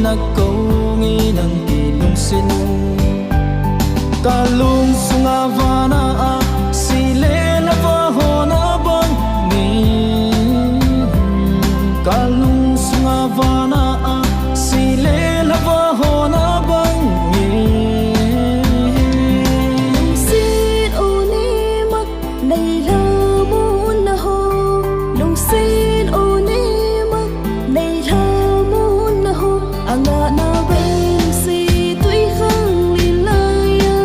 na câu nghe nang kilung sin kalung sunga vana sile na va hona bang ni kalung sunga vana sile na va hona bang ni sin oni mak nei la mun na ho lung sin oni mak nei la mun na ho anga na ben si tui khang li la ya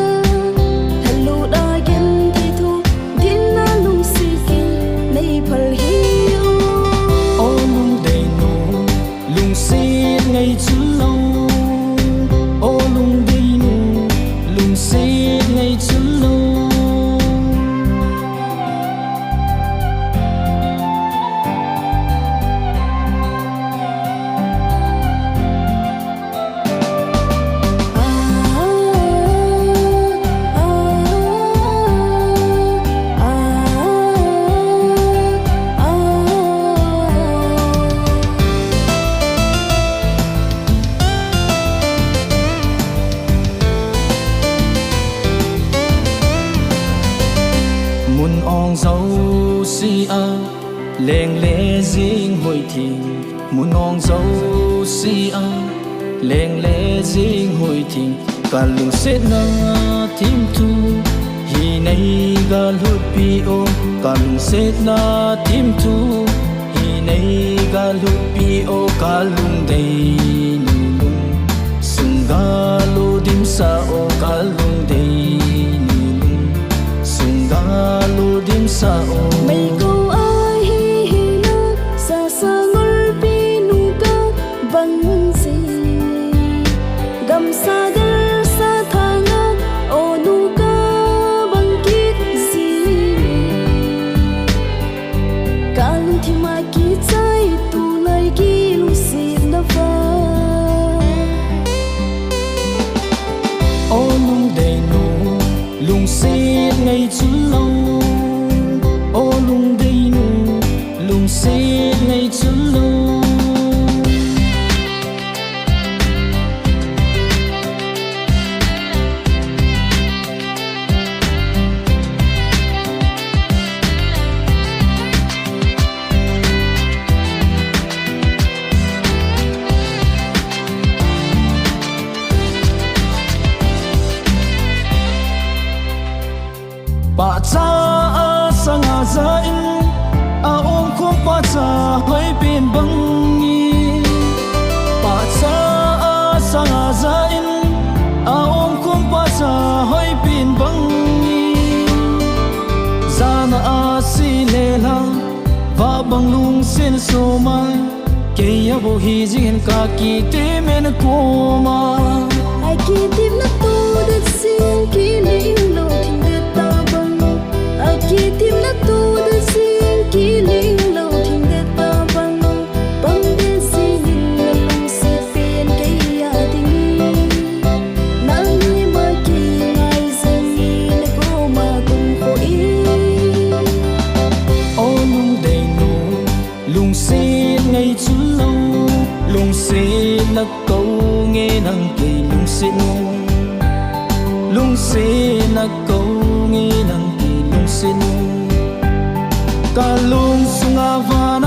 hello da gen ti thu din na lung si kin nei phal hi o lung dei no lung sin ngay chu lâu o lung dei no lung sin ngay chu lâu mun ong dấu si leng lẽ riêng hồi thiền mun ong dấu si leng lẽ riêng hồi thiền cả lùng sẽ na thím thu hi nay ga lút pi o cả lùng sẽ na thím thu hi nay ga lút pi o cả lùng đầy lùng sung ga lu dim sa o cả lùng đầy lu dim sa o mấy câu ai hi hi na sa sa ngol pi nu ka bang si gam sa gar sa thanga o nu ka bang kit si kan thi ma ki chai tu lai ki lu si na fa o lung đầy nu lung xin ngay chu lâu o lung đầy nu lung xin ngay chu lâu pa cha sanga za in a ong khom pa cha hoi pin bang ni pa cha sanga za in a ong khom pa cha hoi pin bang ni zana a si le la va bang lung sin so mai ke ya bo hi jin ka ki te men ko ma ai ki tim na tu de sin ki ling lo thing de ta bang ai ki tim na tu de sin ki ling lo thing de ta bang bang de sin na lung si pen ke ya ding na ni ma ki ngai sin ni na ko ma tung ko i o lung đầy nu lung xin ngay chu lâu lung xin na câu nghe nang cây lung xin na câu nghe nang cây lung xin cả lung sunga van